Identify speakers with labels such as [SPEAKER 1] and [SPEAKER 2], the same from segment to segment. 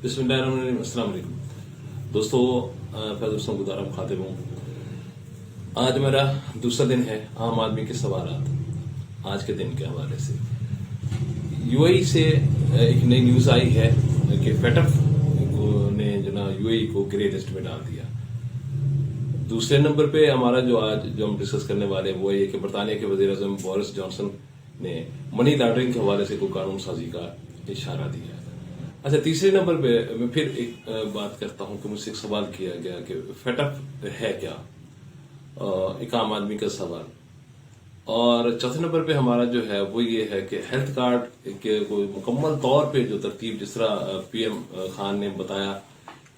[SPEAKER 1] बिस्मिल्लाहिर्रहमानिर्रहीम। अस्सलाम वालेकुम दोस्तों, फैज़ल हुसैन गुदारा मुखातिब हूँ। आज मेरा दूसरा दिन है आम आदमी के सवालात। आज के दिन के हवाले से यूएई से एक नई न्यूज़ आई है कि फेटफ ने जो ना यूएई को ग्रे लिस्ट में डाल दिया। दूसरे नंबर पे हमारा जो हम डिस्कस करने वाले हैं वो ये कि बरतानिया के वज़ीर-ए-आज़म बोरिस जॉनसन ने मनी लॉन्ड्रिंग के हवाले से कोई कानून साजी का इशारा दिया। अच्छा, तीसरे नंबर पे मैं फिर एक बात करता हूं कि मुझसे एक सवाल किया गया कि फेटअप है क्या, एक आम आदमी का सवाल। और चौथे नंबर पे हमारा जो है वो ये है कि हेल्थ कार्ड के कोई मुकम्मल तौर पे जो तरतीब, जिस तरह पीएम खान ने बताया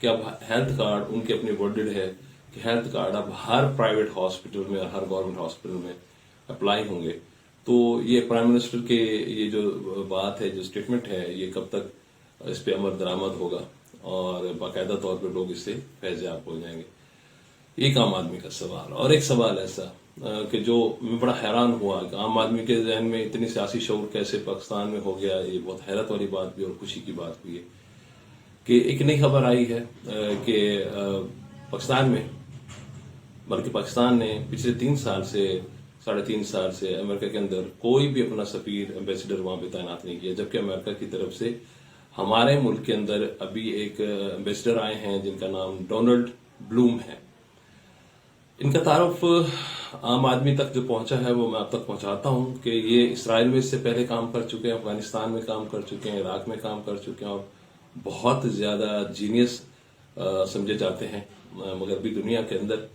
[SPEAKER 1] कि अब हेल्थ कार्ड उनके अपनी वर्डेड है कि हेल्थ कार्ड अब हर प्राइवेट हॉस्पिटल में और हर गवर्नमेंट हॉस्पिटल में अप्लाई होंगे। तो ये प्राइम मिनिस्टर के ये जो बात है, जो स्टेटमेंट है, ये कब तक इस पे अमल दरामद होगा और बाकायदा तौर पे लोग इससे फैज़याब हो जाएंगे, एक आम आदमी का सवाल। और एक सवाल ऐसा कि जो मैं बड़ा हैरान हुआ कि आम आदमी के जहन में इतनी सियासी शऊर कैसे पाकिस्तान में हो गया। ये बहुत हैरत वाली बात भी और खुशी की बात भी है कि एक नई खबर आई है कि पाकिस्तान में, बल्कि पाकिस्तान ने पिछले 3 साल से 3.5 साल से अमेरिका के अंदर कोई भी अपना सफीर, एम्बेसडर वहां पे तैनात नहीं किया, जबकि अमेरिका की तरफ से हमारे मुल्क के अंदर अभी एक एम्बेसडर आए हैं जिनका नाम डोनाल्ड ब्लूम है। इनका तारुफ आम आदमी तक जो पहुंचा है वो मैं आप तक पहुंचाता हूं कि ये इसराइल में इससे पहले काम कर चुके हैं, अफगानिस्तान में काम कर चुके हैं, इराक में काम कर चुके हैं और बहुत ज्यादा जीनियस समझे जाते हैं मगरबी दुनिया के अंदर।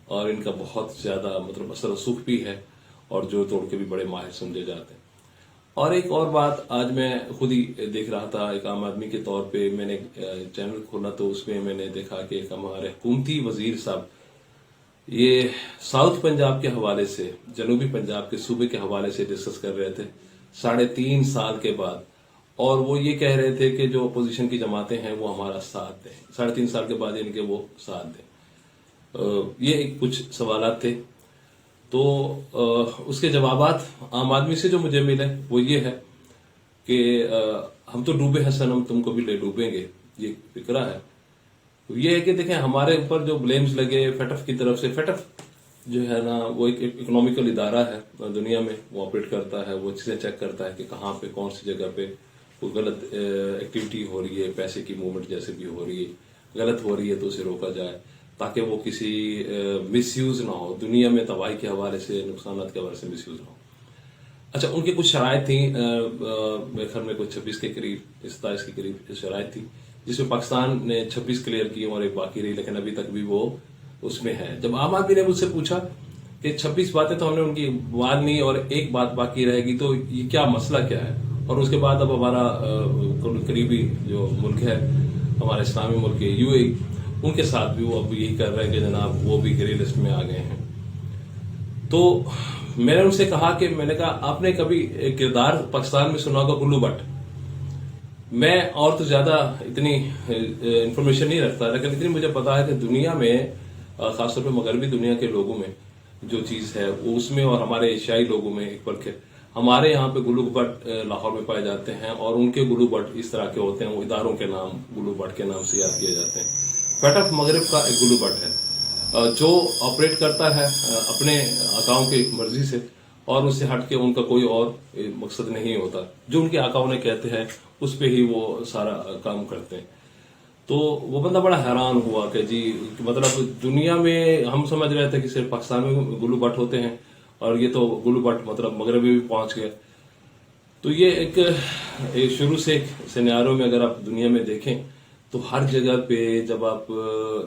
[SPEAKER 1] और इनका बहुत ज्यादा मतलब असर रसूख भी है और जो तोड़ के भी बड़े माहिर समझे जाते हैं। और एक और बात, आज मैं खुद ही देख रहा था, एक आम आदमी के तौर पे मैंने चैनल खोला तो उसमें मैंने देखा कि एक हमारे हुकूमती वजीर साहब ये साउथ पंजाब के हवाले से, जनूबी पंजाब के सूबे के हवाले से डिस्कस कर रहे थे 3.5 साल के बाद। और वो ये कह रहे थे कि जो अपोजिशन की जमातें हैं वो हमारा साथ दें, 3.5 साल के बाद इनके वो साथ दें। ये कुछ सवालात थे। तो उसके जवाबात आम आदमी से जो मुझे मिले वो ये है कि हम तो डूबे हैं सनम, तुमको भी ले डूबेंगे, ये फिक्रा है। तो ये है कि देखें, हमारे ऊपर जो ब्लेम्स लगे फेटफ की तरफ से, फेटफ जो है ना वो एक इकोनॉमिकल इदारा है दुनिया में, वो ऑपरेट करता है, वो चीजें चेक करता है कि कहाँ पे कौन सी जगह पे कोई गलत एक्टिविटी हो रही है, पैसे की मूवमेंट जैसे भी हो रही है, गलत हो रही है तो उसे रोका जाए ताकि वो किसी मिसयूज ना हो, दुनिया में तबाही के हवाले से, नुकसान के हवाले से मिसयूज ना हो। अच्छा, उनकी कुछ शराइत थी, मेरे ख्याल में कुछ 26 के करीब, 27 के करीब शराइत थी, जिसमें पाकिस्तान ने 26 क्लियर की और एक बाकी रही, लेकिन अभी तक भी वो उसमें है। जब आम आदमी ने मुझसे पूछा कि 26 बातें तो हमने उनकी मान ली और एक बात बाकी रहेगी, तो ये क्या मसला क्या है। और उसके बाद अब हमारा करीबी जो मुल्क है, हमारा इस्लामी मुल्क है यूएई, उनके साथ भी वो अब यही कर रहे हैं कि जनाब वो भी ग्रे लिस्ट में आ गए हैं। तो मैंने उनसे कहा कि मैंने कहा आपने कभी किरदार पाकिस्तान में सुना होगा गुल्लू भट्ट। मैं और तो ज्यादा इतनी इंफॉर्मेशन नहीं रखता, लेकिन इतनी मुझे पता है कि दुनिया में, खासतौर पे मगरबी दुनिया के लोगों में जो चीज है वो उसमें, और हमारे एशियाई लोगों में एक फर्क है। हमारे यहाँ पे गुल्लू भट्ट लाहौर में पाए जाते हैं और उनके गुल्लू भट्ट इस तरह के होते हैं, वो इदारों के नाम गुल्लू भट्ट के नाम से याद किए जाते हैं। फेटफ मगरब का एक गुल्लू भट्ट है जो ऑपरेट करता है अपने आकाओं की मर्जी से, और उससे हट के उनका कोई और मकसद नहीं होता। जो उनके आकाओं ने कहते हैं उस पे ही वो सारा काम करते हैं। तो वो बंदा बड़ा हैरान हुआ कि जी, मतलब दुनिया में हम समझ रहे थे कि सिर्फ पाकिस्तान में गुल्लू भट्ट होते हैं और ये तो गुल्लू भट्ट मतलब मगरब में भी पहुंच गए। तो ये एक शुरू से एक सिनेरियो में अगर आप दुनिया में देखें तो हर जगह पे जब आप,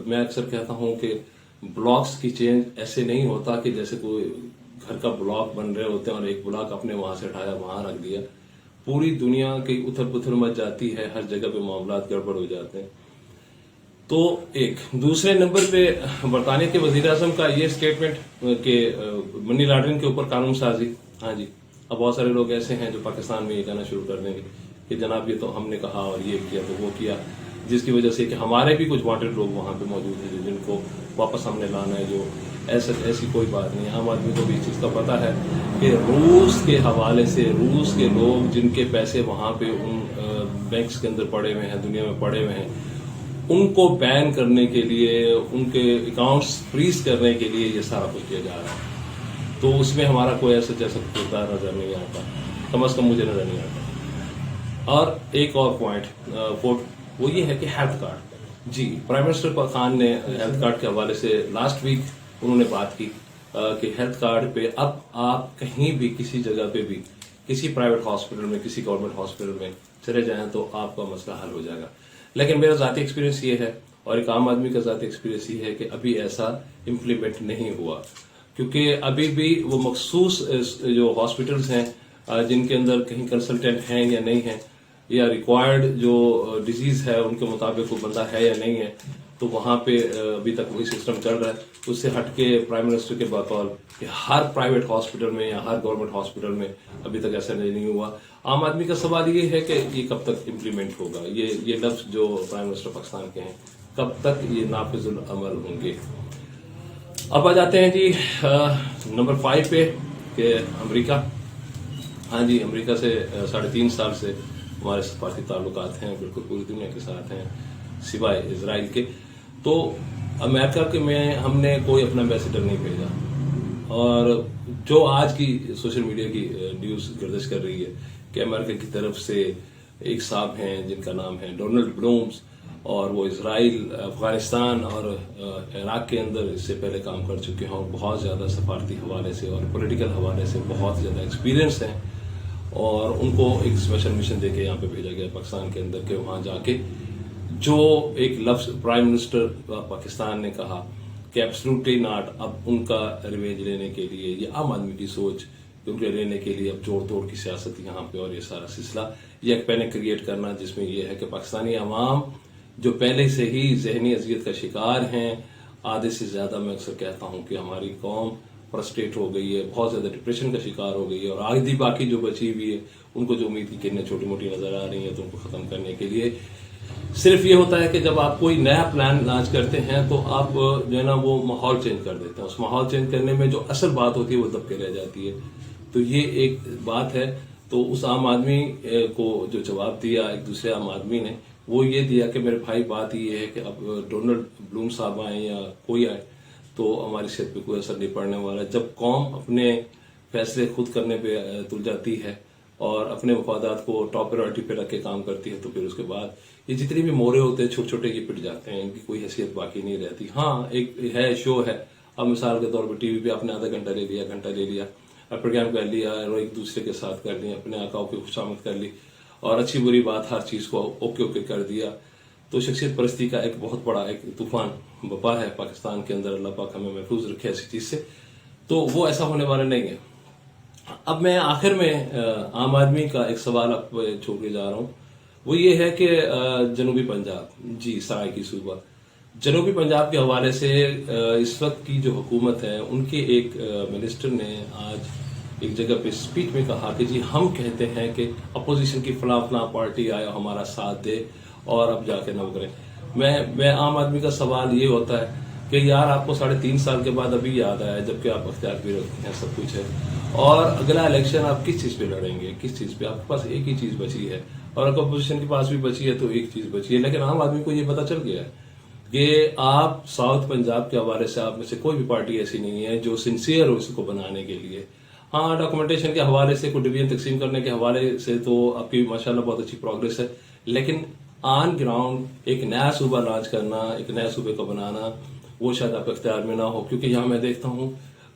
[SPEAKER 1] मैं अक्सर कहता हूं कि ब्लॉक्स की चेंज ऐसे नहीं होता कि जैसे कोई घर का ब्लॉक बन रहे होते हैं और एक ब्लॉक अपने वहां से उठाया वहां रख दिया। पूरी दुनिया की उथल पुथल मच जाती है, हर जगह पे मामलात गड़बड़ हो जाते हैं। तो एक दूसरे नंबर पे बरतानिया के वजीर-ए-आज़म का ये स्टेटमेंट कि मनी लॉन्ड्रिंग के ऊपर कानून साजी। हाँ जी, अब बहुत सारे लोग ऐसे हैं जो पाकिस्तान में ये कहना शुरू कर देंगे कि जनाब ये तो हमने कहा और ये किया तो वो किया, जिसकी वजह से कि हमारे भी कुछ वांटेड लोग वहां पे मौजूद हैं जिनको वापस हमने लाना है, जो ऐसी कोई बात नहीं। आम आदमी को भी इस चीज़ का पता है कि रूस के हवाले से, रूस के लोग जिनके पैसे वहाँ पे उन बैंक्स के अंदर पड़े हुए हैं, दुनिया में पड़े हुए हैं, उनको बैन करने के लिए, उनके अकाउंट्स फ्रीज करने के लिए ये सारा कुछ किया जा रहा है। तो उसमें हमारा कोई ऐसा जैसा किरदार नजर नहीं आता, कम से कम मुझे नजर नहीं आता। और एक और पॉइंट वो ये है कि हेल्थ कार्ड। जी, प्राइम मिनिस्टर खान ने हेल्थ कार्ड के हवाले से लास्ट वीक उन्होंने बात की कि हेल्थ कार्ड पे अब आप कहीं भी, किसी जगह पे भी, किसी प्राइवेट हॉस्पिटल में, किसी गवर्नमेंट हॉस्पिटल में चले जाएं तो आपका मसला हल हो जाएगा। लेकिन मेरा ज़ाती एक्सपीरियंस ये है, और एक आम आदमी का ज़ाती एक्सपीरियंस ये है कि अभी ऐसा इम्प्लीमेंट नहीं हुआ, क्योंकि अभी भी वो मखसूस जो हॉस्पिटल्स हैं जिनके अंदर कहीं कंसल्टेंट हैं या नहीं है, या रिक्वायर्ड जो डिजीज है उनके मुताबिक वो बंदा है या नहीं है, तो वहाँ पे अभी तक वही सिस्टम चल रहा है। उससे हटके प्राइम मिनिस्टर के बकौल कि हर प्राइवेट हॉस्पिटल में या हर गवर्नमेंट हॉस्पिटल में अभी तक ऐसा नहीं हुआ। आम आदमी का सवाल ये है कि ये कब तक इम्प्लीमेंट होगा, ये लफ्ज जो प्राइम मिनिस्टर पाकिस्तान के हैं, कब तक ये नाफिजुल अमल होंगे। अब आ जाते हैं जी नंबर 5 पे कि अमेरिका। हाँ जी, अमेरिका से 3.5 साल से हमारे सफारती ताल्लुकात हैं, बिल्कुल पूरी दुनिया के साथ हैं सिवाय इजराइल के। तो अमेरिका के में हमने कोई अपना एम्बेसडर नहीं भेजा, और जो आज की सोशल मीडिया की न्यूज़ गर्दिश कर रही है कि अमेरिका की तरफ से एक साहब हैं जिनका नाम है डोनाल्ड ब्लूम्स, और वो इजराइल, अफगानिस्तान और इराक के अंदर इससे पहले काम कर चुके हैं, और बहुत ज़्यादा सफारती हवाले से और पॉलिटिकल हवाले से बहुत ज़्यादा एक्सपीरियंस हैं, और उनको एक स्पेशल मिशन देके यहाँ पे भेजा गया पाकिस्तान के अंदर, के वहाँ जाके जो एक लफ्ज प्राइम मिनिस्टर पाकिस्तान ने कहा कि एब्सोल्युटली नॉट, अब उनका रिवेंज लेने के लिए, ये आम आदमी की सोच उनके लेने के लिए अब जोड़ तोड़ की सियासत यहाँ पे, और ये सारा सिलसिला, ये एक पैनिक क्रिएट करना जिसमें ये है कि पाकिस्तानी अवाम जो पहले से ही जहनी अजियत का शिकार हैं, आधे से ज्यादा मैं अक्सर कहता हूँ कि हमारी कौम फ्रस्ट्रेट हो गई है, बहुत ज्यादा डिप्रेशन का शिकार हो गई है, और आधी बाकी जो बची हुई है उनको जो उम्मीद की किरणें छोटी मोटी नजर आ रही हैं, तो उनको खत्म करने के लिए सिर्फ ये होता है कि जब आप कोई नया प्लान लॉन्च करते हैं तो आप जो है ना वो माहौल चेंज कर देते हैं। उस माहौल चेंज करने में जो असल बात होती है वो दब के रह जाती है। तो ये एक बात है। तो उस आम आदमी को जो जवाब दिया एक दूसरे आम आदमी ने, वो ये दिया कि मेरे भाई बात ये है कि अब डोनाल्ड ब्लूम साहब आए या कोई आए तो हमारी सेहत पे कोई असर नहीं पड़ने वाला। जब कौम अपने फैसले खुद करने पे तुल जाती है और अपने मफादात को टॉप प्रायोरिटी पे रख के काम करती है, तो फिर उसके बाद ये जितने भी मोरे होते हैं छोटे छोटे ये पिट जाते हैं, इनकी कोई हैसियत बाकी नहीं रहती। हाँ, एक है शो है, अब मिसाल के तौर पर टीवी पे आपने आधा घंटा ले लिया, घंटा ले लिया, प्रोग्राम कर लिया और एक दूसरे के साथ कर लिया, अपने आकाओं की खुशामद कर ली और अच्छी बुरी बात हर चीज को ओके ओके कर दिया। तो शख्सियत परस्ती का एक बहुत बड़ा एक तूफान बपा है पाकिस्तान के अंदर। अल्लाह पाक हमें महफूज रखे ऐसी चीज से, तो वो ऐसा होने वाला नहीं है। अब मैं आखिर में आम आदमी का एक सवाल आप छोड़ के जा रहा हूँ, वो ये है कि जनूबी पंजाब, जी सराय की सूबा, जनूबी पंजाब के हवाले से इस वक्त की जो हुकूमत है उनके एक मिनिस्टर ने आज एक जगह पे स्पीच में कहा कि जी हम कहते हैं कि अपोजिशन की फला फला पार्टी आए हमारा साथ दे और अब जाके न करें। मैं आम आदमी का सवाल ये होता है कि यार आपको 3.5 साल के बाद अभी याद आया, जबकि आप अख्तियार भी रखते हैं, सब कुछ है, और अगला इलेक्शन आप किस चीज पे लड़ेंगे, किस चीज पे? आपके पास एक ही चीज बची है और अगर अपोजिशन के पास भी बची है तो एक चीज बची है। लेकिन आम आदमी को ये पता चल गया है कि आप साउथ पंजाब के हवाले से आप में से कोई भी पार्टी ऐसी नहीं है जो सिंसियर हो इसको बनाने के लिए। हाँ, डॉक्यूमेंटेशन के हवाले से, कोई डिवीजन तकसीम करने के हवाले से तो आपकी माशाल्लाह बहुत अच्छी प्रोग्रेस है, लेकिन ऑन ग्राउंड एक नया सूबा लॉन्च करना, एक नया सूबे को बनाना, वो शायद आप इख्तियार में ना हो। क्योंकि यहाँ मैं देखता हूँ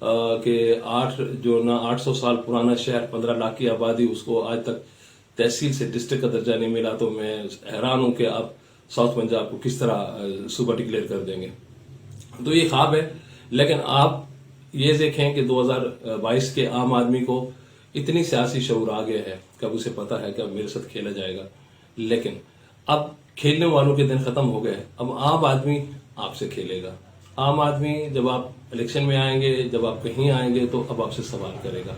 [SPEAKER 1] कि 800 साल पुराना शहर, 15 लाख की आबादी, उसको आज तक तहसील से डिस्ट्रिक्ट का दर्जा नहीं मिला। तो मैं हैरान हूँ कि आप साउथ पंजाब को किस तरह सूबा डिक्लेयर कर देंगे। तो ये ख्वाब है, लेकिन आप ये देखें कि 2022 के आम आदमी को इतनी सियासी शऊर आ गया है कि अब उसे पता है कि अब मेरे साथ खेला जाएगा। लेकिन अब खेलने वालों के दिन खत्म हो गए, अब आम आदमी आपसे खेलेगा। आम आदमी जब आप इलेक्शन में आएंगे, जब आप कहीं आएंगे, तो अब आपसे सवाल करेगा,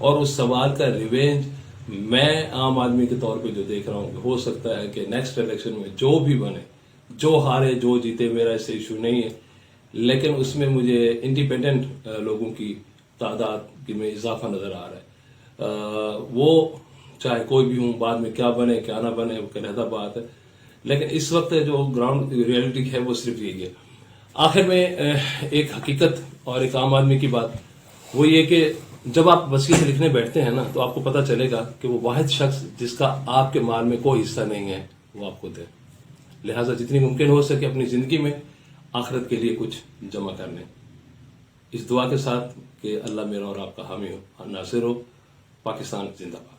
[SPEAKER 1] और उस सवाल का रिवेंज मैं आम आदमी के तौर पे जो देख रहा हूँ, हो सकता है कि नेक्स्ट इलेक्शन में जो भी बने, जो हारे जो जीते, मेरा इससे इशू नहीं है, لیکن اس میں مجھے انڈیپینڈنٹ لوگوں کی تعداد میں اضافہ نظر آ رہا ہے. وہ چاہے کوئی بھی ہوں، بعد میں کیا بنے کیا نہ بنے وہ علیحدہ بات ہے، لیکن اس وقت جو گراؤنڈ ریئلٹی ہے وہ صرف یہی ہے. آخر میں ایک حقیقت اور ایک عام آدمی کی بات وہ یہ کہ جب آپ وصیت لکھنے بیٹھتے ہیں نا تو آپ کو پتہ چلے گا کہ وہ واحد شخص جس کا آپ کے مال میں کوئی حصہ نہیں ہے وہ آپ خود ہے. لہٰذا جتنی ممکن ہو سکے اپنی زندگی میں آخرت کے لیے کچھ جمع کرنے، اس دعا کے ساتھ کہ اللہ میرا اور آپ کا حامی ہو، ناصر ہو. پاکستان زندہ باد.